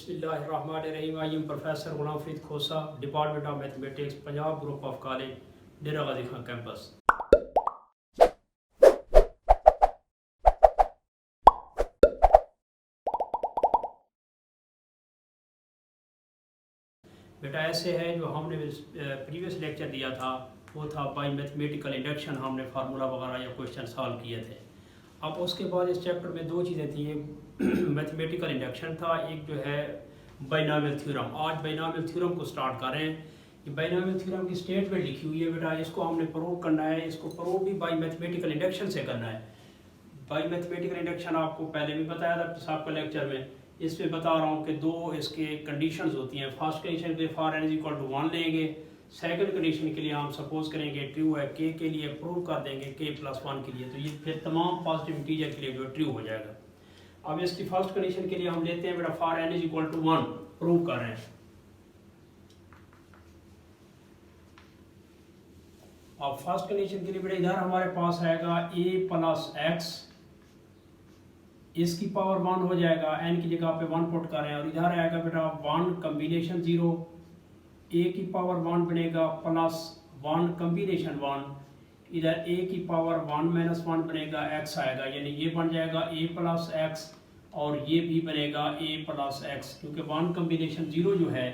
बिस्मिल्लाहिर्रहमानिर्रहीम। I am professor Ghulam Farid Khosa, department of mathematics, Punjab group of college, Dera Ghazi Khan campus. बेटा ऐसे है जो हमने प्रीवियस लेक्चर दिया था वो था बाई मैथमेटिकल इंडक्शन, हमने फार्मूला वगैरह या क्वेश्चन सॉल्व किए थे। अब उसके बाद इस चैप्टर में दो चीज़ें थी, एक मैथमेटिकल इंडक्शन था, एक जो है बाइनॉमियल थ्योरम। आज बाइनॉमियल थ्योरम को स्टार्ट कर रहे हैं। ये बाइनॉमियल थ्योरम की स्टेटमेंट लिखी हुई है बेटा, इसको हमने प्रूव करना है। इसको प्रूव भी बाई मैथमेटिकल इंडक्शन से करना है। बाई मैथमेटिकल इंडक्शन आपको पहले भी बताया था आपका लेक्चर में। इसमें बता रहा हूँ कि दो इसके कंडीशंस होती हैं। फर्स्ट कंडीशन के लिए for n is equal to 1 लेंगे। सेकंड कंडीशन के लिए हम सपोज करेंगे ट्रू है, के लिए प्रूव कर देंगे के प्लस 1 के लिए, तो ये फिर तमाम पॉजिटिव इंटीजर के लिए जो ट्रू हो जाएगा। अब इसकी फर्स्ट कंडीशन के लिए हम लेते हैं बेटा for n is equal to 1 prove कर रहे हैं। अब फर्स्ट कंडीशन के लिए बेटा इधर हमारे पास आएगा a प्लस एक्स, इसकी पावर 1 हो जाएगा, n की जगह पे 1 पुट कर रहे हैं, और इधर आएगा बेटा 1 कम्बिनेशन 0, a की पावर 1 बनेगा प्लस 1 कम्बिनेशन 1, इधर a की पावर 1 माइनस 1 बनेगा, x आएगा, यानी ये बन जाएगा a प्लस एक्स और ये भी बनेगा a प्लस एक्स, क्योंकि 1 कम्बिनेशन 0 जो है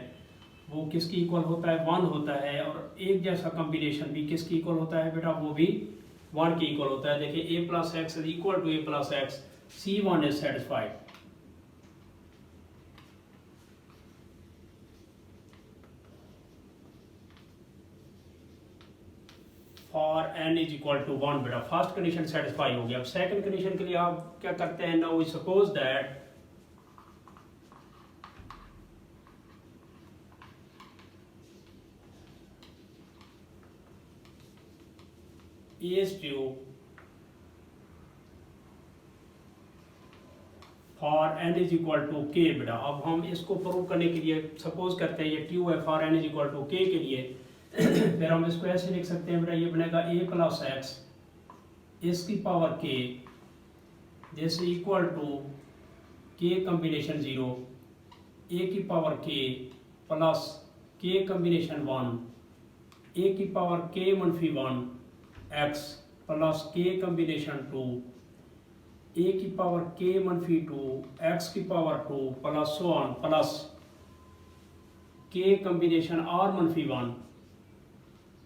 वो किसकी इक्वल होता है, 1 होता है, और एक जैसा कम्बिनेशन भी किसकी इक्वल होता है बेटा, वो भी 1 की इक्वल होता है। देखिए a plus x is equal to a plus x, C1 is satisfied. For n is equal to 1 बेटा फर्स्ट कंडीशन सेटिस्फाई हो गया। अब सेकंड कंडीशन के लिए आप क्या करते हैं, now we suppose that A is true for n is equal to k बेटा। अब हम इसको प्रूव करने के लिए सपोज करते हैं ये ट्रू है for n is equal to k के लिए फिर हम इसको ऐसे लिख सकते हैं बेटा, ये बनेगा a प्लस एक्स, इसकी power k, this equal to k combination 0, a की power k plus k combination 1, a की पावर k मनफी 1 x plus k combination 2, a की पावर k मनफी 2, x की power 2 plus so on, plus k combination r मनफी 1,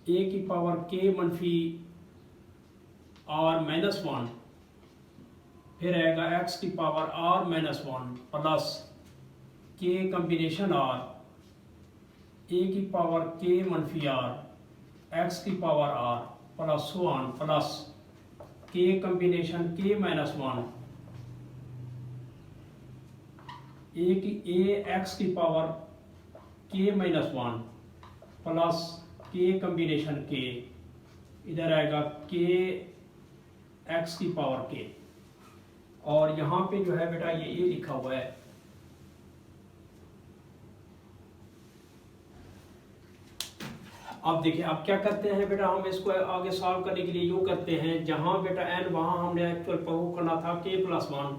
a की power k मनफी r minus 1, फिर आएगा x की power r minus 1 plus k combination r, a की पावर k मनफी r, x की power r plus so on, plus k combination k minus 1, x की power k minus 1 plus k combination k, इधर आएगा k x की power k, और यहाँ पे जो है बेटा ये a लिखा हुआ है। अब देखिए अब क्या करते हैं बेटा, हम इसको आगे सॉल्व करने के लिए यूँ करते हैं, जहाँ बेटा n वहाँ हमने एक्चुअल प्रूव करना था k प्लस 1,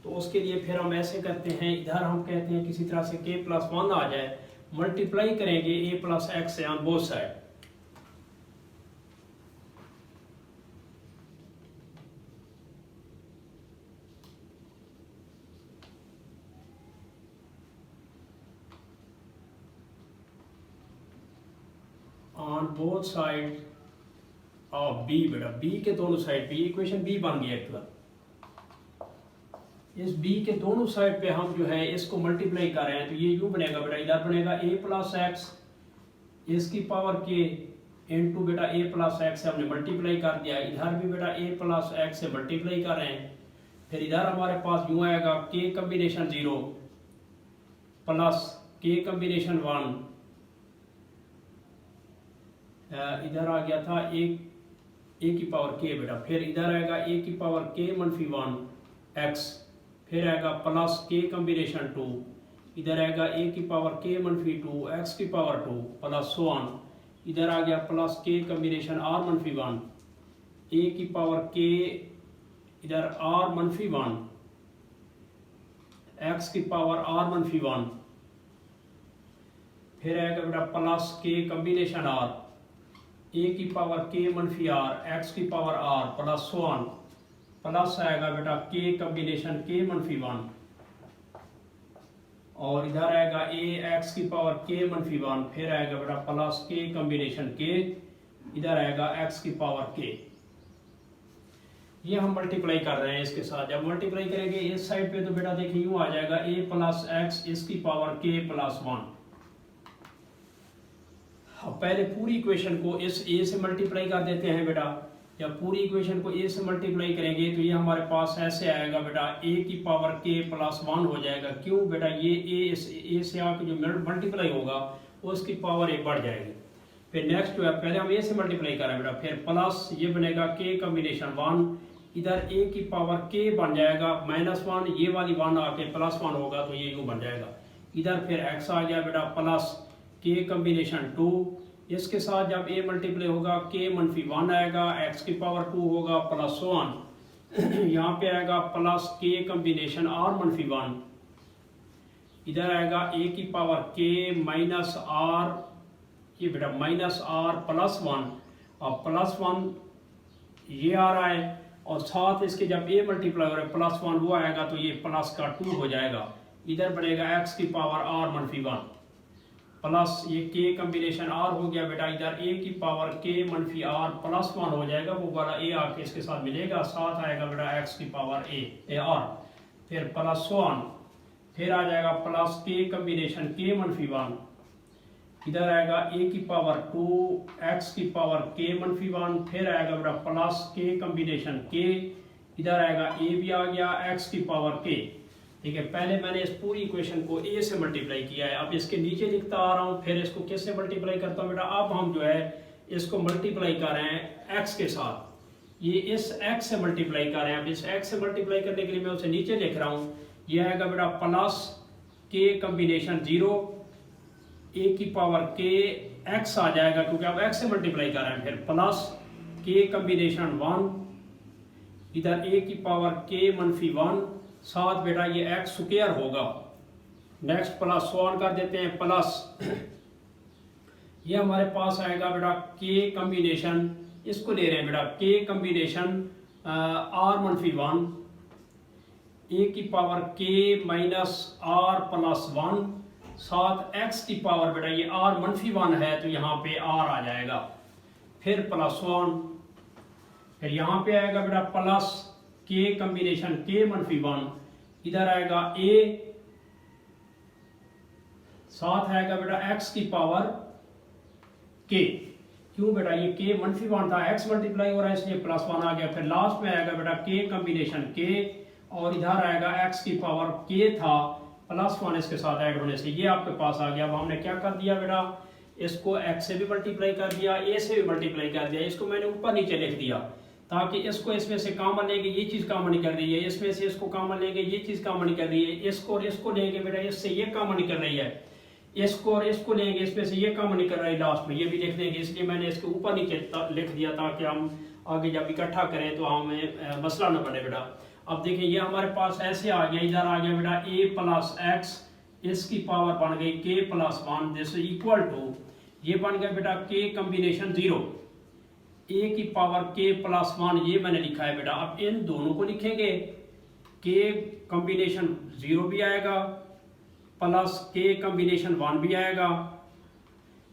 तो उसके लिए फिर हम ऐसे करते हैं, इधर हम कहते हैं किसी तरह से k प्लस 1 आ जाए, मल्टीप्लाई करेंगे a प्लस एक्स से on both side. On both side of b बेटा, b के दोनों साइड पे, इक्वेशन b बन गई एक्चुअल। इस b के दोनों साइड पे हम जो है इसको मल्टीप्लाई कर रहे हैं, तो ये यूँ बनेगा बेटा, इधर बनेगा a प्लस एक्स, इसकी पावर k इनटू बेटा a प्लस एक्स से हमने मल्टीप्लाई कर दिया, इधर भी बेटा a प्लस एक्स से मल्टीप्लाई कर रहे हैं, फिर इधर हमारे पास यूँ आएगा k combination 0 plus k combination 1, इधर आ गया था a की पावर k बेटा, फिर इधर आएगा a की पावर k मनफी 1 x, फिर आएगा प्लस k कम्बिनेशन 2, इधर आएगा a की पावर k मनफी 2 x की पावर 2 प्लस सो ऑन, इधर आ गया प्लस k कम्बिनेशन r मनफी 1, a की पावर k, इधर r मनफी 1, x की पावर r मनफी 1 फिर आएगा बेटा प्लस के कम्बिनेशन आर, ए की पावर के मनफी आर, एक्स की पावर आर प्लस 1, प्लस आएगा बेटा के कम्बिनेशन के मनफी 1, और इधर आएगा ए एक्स की पावर के मनफी 1, फिर आएगा बेटा प्लस के कम्बिनेशन के, इधर आएगा एक्स की पावर के। ये हम मल्टीप्लाई कर रहे हैं इसके साथ। जब मल्टीप्लाई करेंगे इस साइड पे तो बेटा देखिए यूं आ जाएगा ए प्लस एक्स इसकी पावर के प्लस 1। अब पहले पूरी इक्वेशन को इस ए से मल्टीप्लाई कर देते हैं बेटा। जब पूरी इक्वेशन को ए से मल्टीप्लाई करेंगे तो ये हमारे पास ऐसे आएगा बेटा ए की पावर के प्लस 1 हो जाएगा। क्यों बेटा, ये ए से आके जो मल्टीप्लाई होगा उसकी पावर ए बढ़ जाएगी। फिर नेक्स्ट जो है पहले हम ए से मल्टीप्लाई करें बेटा, फिर प्लस ये बनेगा के कम्बिनेशन 1, इधर ए की पावर के बन जाएगा -1, ये वाली 1 आके +1 होगा तो ये यूं बन जाएगा। इधर फिर एक्स आ गया बेटा प्लस के कम्बिनेशन 2, इसके साथ जब ए मल्टीप्लाई होगा के मनफी 1 आएगा, एक्स की पावर 2 होगा +1 यहाँ पे आएगा प्लस के कम्बिनेशन आर मनफी 1, इधर आएगा ए की पावर के माइनस आर, ये बेटा -r +1 और +1 ये आ रहा है, और साथ इसके जब ए मल्टीप्लाई हो रहा है +1 वो आएगा तो ये प्लस का 2 हो जाएगा। इधर बढ़ेगा एक्स की पावर आर मनफी 1 प्लस ये के कम्बिनेशन आर हो गया बेटा, इधर ए की पावर के मनफी आर +1 हो जाएगा, वो वाला ए आके इसके साथ मिलेगा, साथ आएगा बेटा एक्स की पावर ए आर, फिर +1, फिर आ जाएगा प्लस के कम्बिनेशन के मनफी 1, इधर आएगा ए की पावर 2 एक्स की पावर के मनफी 1, फिर आएगा बेटा प्लस के कम्बिनेशन के, इधर आएगा ए भी आ गया एक्स की पावर के। ठीक है, पहले मैंने इस पूरी इक्वेशन को ए से मल्टीप्लाई किया है, अब इसके नीचे लिखता आ रहा हूँ, फिर इसको किससे मल्टीप्लाई करता हूँ बेटा, अब हम जो है इसको मल्टीप्लाई कर रहे हैं एक्स के साथ, ये इस एक्स से मल्टीप्लाई कर रहे हैं। अब इस एक्स से मल्टीप्लाई करने के लिए मैं उसे नीचे लिख रहा हूँ, ये आएगा बेटा प्लस के कम्बिनेशन 0, ए की पावर के एक्स आ जाएगा क्योंकि अब एक्स से मल्टीप्लाई कर रहे हैं, फिर प्लस के कम्बिनेशन 1, इधर ए की पावर के मनफी 1, साथ बेटा ये एक्स स्क्वायर होगा। नेक्स्ट +1 कर देते हैं, प्लस ये हमारे पास आएगा बेटा के कम्बिनेशन, इसको ले रहे हैं बेटा के कम्बिनेशन आर मनफी 1, ए की पावर के -r +1, साथ एक्स की पावर बेटा ये आर मनफी 1 है तो यहाँ पे आर आ जाएगा, फिर +1, फिर यहाँ पे आएगा बेटा प्लस के कम्बिनेशन के मनफी 1, इधर आएगा ए, साथ आएगा बेटा एक्स की पावर के। क्यों बेटा, ये के मनफी 1 था, एक्स मल्टीप्लाई हो रहा है इसलिए +1 आ गया, फिर लास्ट में आएगा बेटा के कम्बिनेशन के, और इधर आएगा एक्स की पावर के था +1 इसके साथ ऐड होने से ये आपके पास आ गया। अब हमने क्या कर दिया बेटा, इसको x से भी मल्टीप्लाई कर दिया, a से भी मल्टीप्लाई कर दिया, इसको मैंने ऊपर नीचे लिख दिया ताकि इसको इसमें से कॉमन लेंगे ये चीज़ कॉमन नहीं कर रही है, इसमें से इसको कॉमन लेंगे ये चीज़ कॉमन नहीं कर रही है, इसको और इसको लेंगे बेटा इससे ये कॉमन नहीं कर रही है, इसको और इसको लेंगे इसमें से ये कॉमन नहीं कर रही है, लास्ट में ये भी लिख देंगे, इसलिए मैंने इसके ऊपर नीचे लिख दिया ताकि हम आगे जब इकट्ठा करें तो हमें मसला न बने बेटा। अब देखिए ये हमारे पास ऐसे आ गया, इधर आ गया बेटा a प्लस एक्स, इसकी पावर बन गई k +1, दिस इक्वल टू ये बन गया बेटा k कम्बिनेशन 0, a की पावर k +1 ये मैंने लिखा है बेटा। अब इन दोनों को लिखेंगे, k कम्बिनेशन 0 भी आएगा प्लस k कम्बिनेशन 1 भी आएगा,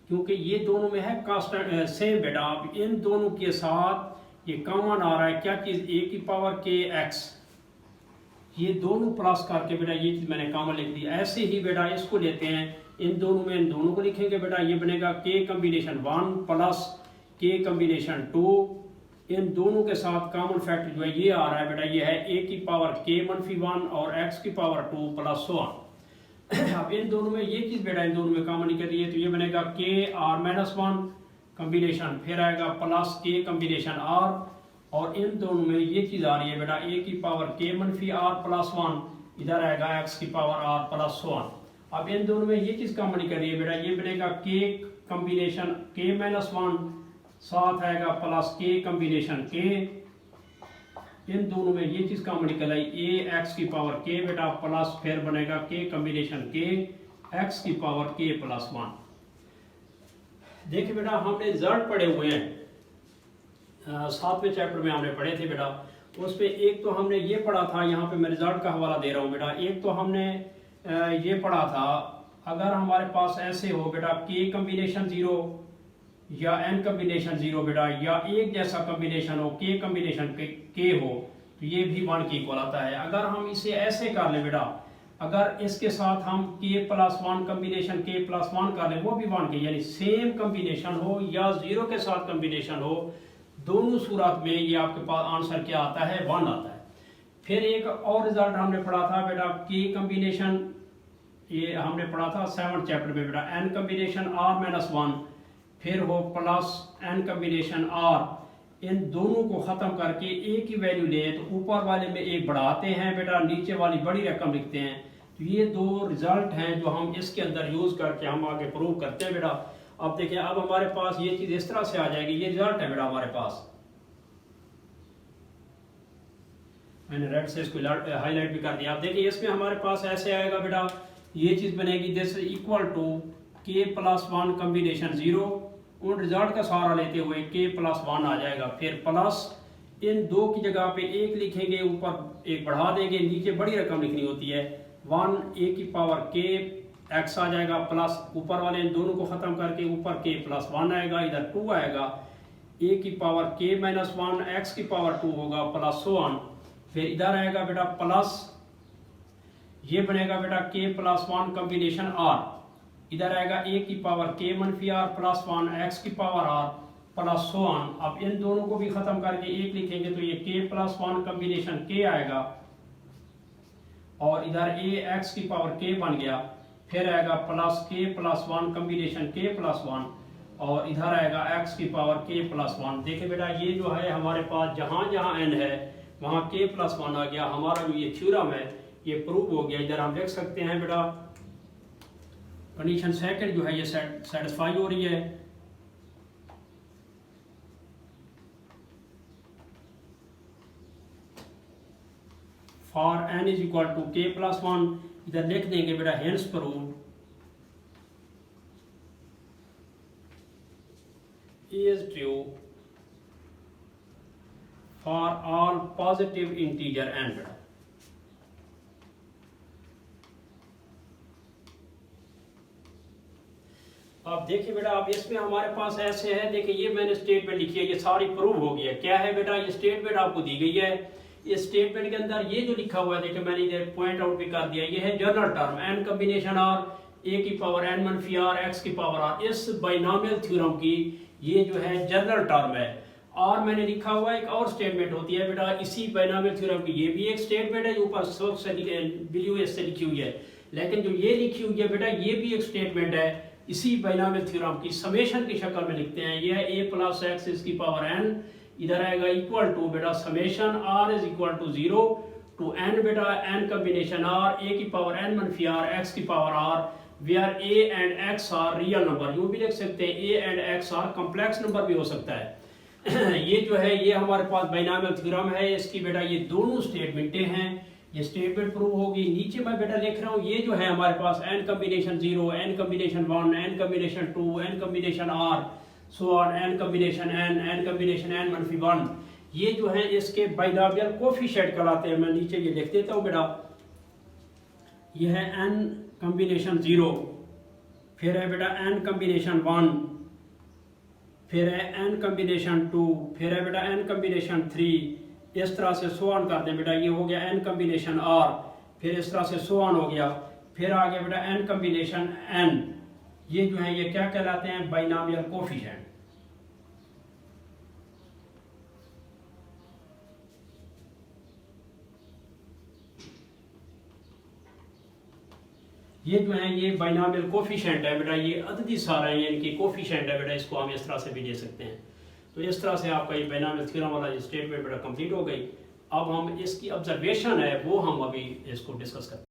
क्योंकि ये दोनों में है कांस्टेंट सेम बेटा। अब इन दोनों के साथ ये कॉमन आ रहा है क्या चीज़, a की पावर k x, ये दोनों प्लस करके बेटा ये चीज़ मैंने कॉमन लिख दी। ऐसे ही बेटा इसको लेते हैं, इन दोनों में इन दोनों को लिखेंगे बेटा, ये बनेगा k combination 1 plus k combination 2, इन दोनों के साथ कॉमन फैक्टर जो है ये आ रहा है बेटा, ये है a की पावर k मनफी 1 और x की पावर 2 +1। अब इन दोनों में ये चीज़ बेटा इन दोनों में कॉमन नहीं कर रही है तो ये बनेगा k r-1 कम्बिनेशन, फिर आएगा प्लस k कम्बिनेशन r, और इन दोनों में ये चीज़ आ रही है बेटा a की पावर k मनफी r +1, इधर आएगा x की पावर r +1। अब इन दोनों में ये चीज़ कॉमन नहीं कर रही है बेटा, ये बनेगा k कम्बिनेशन k-1, साथ आएगा प्लस k कम्बिनेशन k, इन दोनों में ये चीज़ कॉमन निकल आई a x की पावर k बेटा प्लस फिर बनेगा k कम्बिनेशन k x की पावर k +1। देखिए बेटा हमने रिजल्ट पढ़े हुए हैं, 7वें चैप्टर में हमने पढ़े थे बेटा। उस पे एक तो हमने ये पढ़ा था, यहाँ पे मैं रिजल्ट का हवाला दे रहा हूँ बेटा। एक तो हमने ये पढ़ा था, अगर हमारे पास ऐसे हो बेटा के कम्बिनेशन 0 या एन कम्बिनेशन 0 बेटा, या एक जैसा कम्बिनेशन हो के कम्बिनेशन के हो, तो ये भी 1 के इक्वल आता है। अगर हम इसे ऐसे कर लें बेटा, अगर इसके साथ हम k+1 कम्बिनेशन k+1 कर लें, वो भी 1 के, यानी सेम कम्बिनेशन हो या 0 के साथ कम्बिनेशन हो, दोनों सूरत में ये आपके पास आंसर क्या आता है, 1 आता है। फिर एक और रिजल्ट हमने पढ़ा था बेटा, के कम्बिनेशन, ये हमने पढ़ा था 7th चैप्टर में बेटा, n कम्बिनेशन r-1 फिर हो प्लस n कम्बिनेशन r, इन दोनों को खत्म करके एक ही वैल्यू ले तो ऊपर वाले में एक बढ़ाते हैं बेटा, नीचे वाली बड़ी रकम लिखते हैं। तो ये दो रिजल्ट हैं जो हम इसके अंदर यूज करके हम आगे प्रूव करते हैं बेटा। अब देखिए, अब हमारे पास ये चीज इस तरह से आ जाएगी, ये रिजल्ट है बेटा हमारे पास, मैंने रेड से इसको हाईलाइट भी कर दिया। आप देखिए इसमें हमारे पास ऐसे आएगा बेटा, ये चीज बनेगी this equal to k+1 combination 0, उन रिजल्ट का सहारा लेते हुए k+1 आ जाएगा, फिर प्लस इन दो की जगह पे एक लिखेंगे, ऊपर एक बढ़ा देंगे, नीचे बड़ी रकम लिखनी होती है, 1 a की पावर k x आ जाएगा, प्लस ऊपर वाले इन दोनों को खत्म करके ऊपर k+1 आएगा, इधर 2 आएगा, a की पावर k-1 x की पावर 2 होगा, प्लस सो ऑन। फिर इधर आएगा बेटा प्लस, ये बनेगा बेटा k+1 कम्बिनेशन r, इधर आएगा a की पावर k-r प्लस 1 x की power r plus so on. अब इन दोनों को भी खत्म करके एक लिखेंगे तो ये k+1 कम्बिनेशन k आएगा, और इधर a x की पावर k बन गया, फिर आएगा प्लस k+1 कम्बिनेशन k+1, और इधर आएगा x की पावर k+1। देखिए बेटा ये जो है हमारे पास जहाँ जहाँ n है वहाँ k+1 आ गया, हमारा जो ये थ्योरम है ये प्रूव हो गया। इधर हम देख सकते हैं बेटा, कंडीशन सेकंड जो है ये सेटिस्फाई हो रही है। For n is equal to k+1, इधर लिख देंगे बेटा hence proved is true for all positive integer n बेटा। अब देखिए बेटा, अब इसमें हमारे पास ऐसे है, देखिए ये मैंने स्टेटमेंट लिखी है, ये सारी प्रूव हो गई है। क्या है बेटा, ये स्टेटमेंट आपको दी गई है, इस स्टेटमेंट के अंदर ये जो लिखा हुआ है, देखिए मैंने इधर पॉइंट आउट भी कर दिया, ये है general term n combination r a की पावर n-r x की पावर r, इस बाइनोमियल थ्योरम की ये जो है जनरल टर्म है। और मैंने लिखा हुआ एक और स्टेटमेंट होती है बेटा इसी बाइनोमियल थ्योरम की, ये भी एक स्टेटमेंट है जो ऊपर सोच से ब्लू से लिखी हुई है, लेकिन जो ये लिखी हुई है बेटा ये भी एक स्टेटमेंट है इसी बाइनोमियल थ्योरम की, समेशन की शक्ल में लिखते हैं। ये है a प्लस x इसकी पावर n, इधर आएगा इक्वल टू बेटा summation r is equal to 0 to n बेटा n कम्बिनेशन r a की पावर n-r x की power r, where a and x are real number, यूं भी लिख सकते हैं a and x are complex number भी हो सकता है। ये जो है ये हमारे पास बाइनोमियल थ्योरम है, इसकी बेटा ये दोनों स्टेटमेंटें हैं, ये स्टेटमेंट प्रूव होगी। नीचे मैं बेटा लिख रहा हूँ ये जो है हमारे पास n combination 0, n combination 1, n combination 2, n combination r, so on, n combination n combination n-1, ये जो है इसके बाइनोमियल कोफिशिएंट कहलाते हैं। मैं नीचे ये लिख देता हूँ बेटा, ये है n कम्बिनेशन 0, फिर है बेटा n कम्बिनेशन 1, फिर है n कम्बिनेशन 2, फिर है बेटा n कम्बिनेशन 3, इस तरह से सो ऑन कर दें बेटा, ये हो गया n कम्बिनेशन r, फिर इस तरह से सो ऑन हो गया, फिर आ गया बेटा n कम्बिनेशन n, ये जो है ये क्या कहलाते हैं, बाइनोमियल कोफिशिएंट। ये जो है ये बाइनोमियल कोफिशिएंट है बेटा, ये अददी सारा है, इनकी कोफिशिएंट है बेटा, इसको हम इस तरह से भी ले सकते हैं। तो इस तरह से आपका ये बाइनोमियल थ्योरम वाला ये स्टेटमेंट बेटा कंप्लीट हो गई। अब हम इसकी ऑब्जर्वेशन है वो हम अभी इसको डिस्कस करते हैं।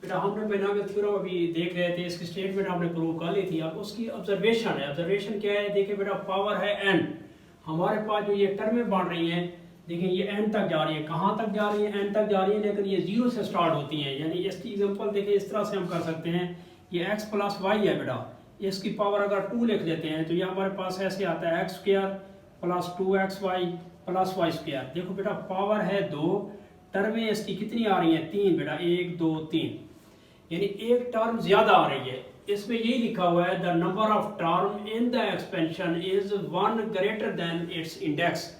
बेटा हमने बाइनोमियल थ्योरम अभी देख रहे थे, इसकी स्टेटमेंट हमने प्रूव कर ली थी। अब उसकी ऑब्जर्वेशन है, ऑब्जर्वेशन क्या है, देखिए बेटा पावर है n, हमारे पास जो ये टर्में बन रही हैं देखिए ये एन तक जा रही है, कहाँ तक जा रही है, एन तक जा रही है, लेकिन ये जीरो से स्टार्ट होती हैं। यानी इसकी एग्जांपल देखिए इस तरह से हम कर सकते हैं, ये x प्लस वाई है बेटा, इसकी पावर अगर 2 लिख देते हैं तो ये हमारे पास ऐसे आता है x square plus 2xy plus y square. देखो बेटा पावर है 2, टर्में इसकी कितनी आ रही हैं, 3 बेटा, 1 2 3, यानी एक टर्म ज्यादा आ रही है। इसमें यही लिखा हुआ है the number of term in the expansion is 1 greater than it's index,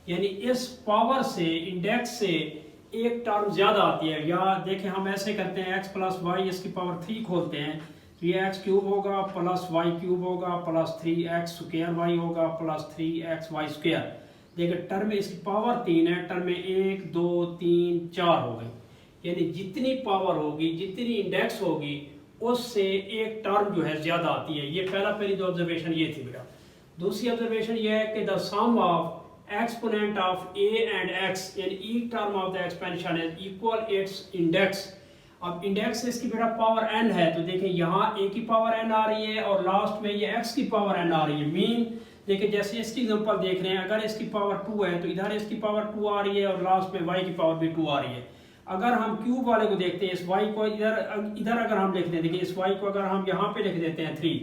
यानी इस पावर से, इंडेक्स से एक टर्म ज्यादा आती है। या देखें हम ऐसे करते हैं, x प्लस वाई इसकी पावर 3 खोलते हैं तो ये x क्यूब होगा प्लस वाई क्यूब होगा प्लस 3x स्क्वायर वाई होगा प्लस 3x वाई स्क्वायर। देखिए टर्म में इसकी पावर 3 है, टर्म में 1 2 3 4 हो गई, यानी जितनी पावर होगी, जितनी इंडेक्स होगी, उससे एक टर्म जो है ज्यादा आती है। ये पहली जो ऑब्जर्वेशन ये थी बेटा। दूसरी ऑब्जर्वेशन ये है कि the sum of exponent of a and x in each term of the expansion is equal its index। अब इंडेक्स इसकी बेटा पावर n है, तो देखिए यहाँ a की पावर n आ रही है और लास्ट में ये x की पावर n आ रही है। मीन देखिए जैसे इसकी एग्जांपल देख रहे हैं, अगर इसकी पावर 2 है तो इधर इसकी पावर 2 आ रही है और लास्ट में y की पावर भी 2 आ रही है। अगर हम क्यूब वाले को देखते हैं, इस y को इधर अगर हम लिख दें, देखिए इस y को अगर हम यहाँ पे लिख देते हैं 3,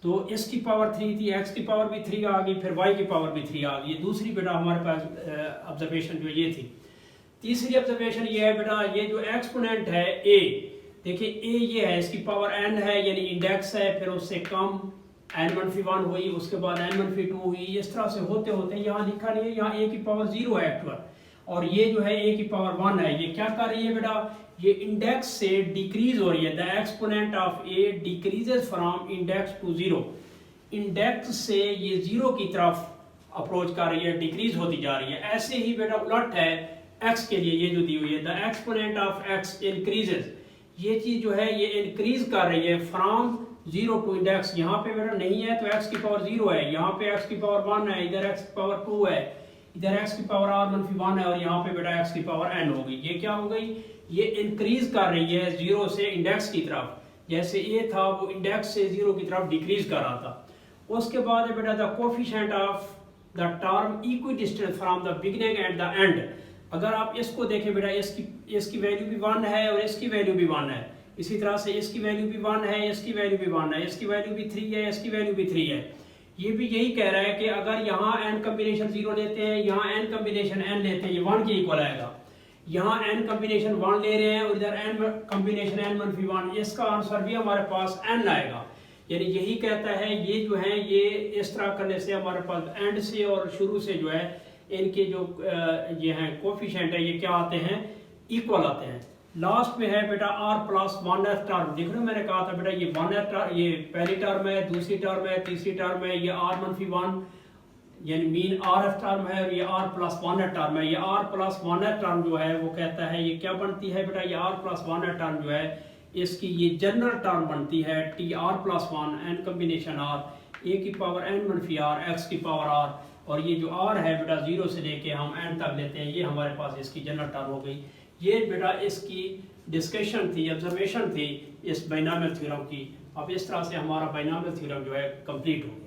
तो इसकी पावर 3 थी, x की पावर भी 3 आ गई, फिर y की पावर भी 3 आ गई। दूसरी बेटा हमारे पास ऑब्जर्वेशन जो ये थी। तीसरी ऑब्जर्वेशन ये है बेटा, ये जो एक्सपोनेंट है a, देखिए a ये है, इसकी पावर n है, यानी इंडेक्स है, फिर उससे कम n-1 हुई, उसके बाद n-2 हुई, इस तरह से होते होते यहाँ लिखा नहीं है, यहाँ a की पावर 0 है एक्चुअल, और ये जो है a की पावर 1 है। ये क्या कर रही है बेटा, ये इंडेक्स से डिक्रीज हो रही है। The exponent of a decreases from index to 0, index से ये 0 की तरफ अप्रोच कर रही है, डिक्रीज होती जा रही है। ऐसे ही बेटा उलट है x के लिए, ये जो दी हुई है the exponent of x increases, ये चीज जो है ये इंक्रीज कर रही है फ्रॉम 0 टू इंडेक्स। यहाँ पे बेटा नहीं है तो x की पावर 0 है, यहाँ पे x की पावर 1 है, इधर x की पावर 2 है, इधर x की पावर r-1 है, और यहाँ पे बेटा x की पावर n हो गई। ये क्या हो गई, ये इंक्रीज कर रही है 0 से इंडेक्स की तरफ, जैसे a था वो इंडेक्स से 0 की तरफ डिक्रीज कर रहा था। उसके बाद है बेटा the coefficient of the term equidistant from the beginning and the end. अगर आप इसको देखें बेटा, इसकी वैल्यू भी 1 है और इसकी वैल्यू भी 1 है, इसी तरह से इसकी वैल्यू भी 1 है, इसकी वैल्यू भी 1 है, इसकी वैल्यू भी 3 है, इसकी वैल्यू भी 3 है। ये भी यही कह रहा है कि अगर यहाँ n कॉम्बिनेशन 0 लेते हैं, यहाँ n कॉम्बिनेशन n लेते हैं, ये 1 के इक्वल आएगा। यहाँ n कॉम्बिनेशन 1 ले रहे हैं और इधर n कॉम्बिनेशन n-1, इसका आंसर भी हमारे पास n आएगा। यानी यही कहता है, ये जो है ये इस तरह करने से हमारे पास एंड से और शुरू से जो है इनके जो ये हैं कोफिशिएंट है, ये क्या आते हैं, इक्वल आते हैं। लास्ट में है बेटा r+1f टर्म। देख रहे हो मैंने कहा था बेटा ये 1f टर्म, ये पहली टर्म है, दूसरी टर्म है, तीसरी टर्म है, ये r-1 यानी मीन rf टर्म है, और ये r+1f टर्म है। ये r+1f टर्म जो है वो कहता है ये क्या बनती है बेटा, ये r+1f टर्म जो है इसकी ये जनरल टर्म बनती है tr+1 n combination r, a की पावर n-r, x की पावर r, और ये जो r है बेटा 0 से लेके हम n तक लेते हैं, ये हमारे पास इसकी जनरल टर्म हो गई। ये बेटा इसकी डिस्कशन थी, ऑब्जर्वेशन थी इस बाइनॉमियल थ्योरम की। अब इस तरह से हमारा बाइनॉमियल थ्योरम जो है कंप्लीट हो गया।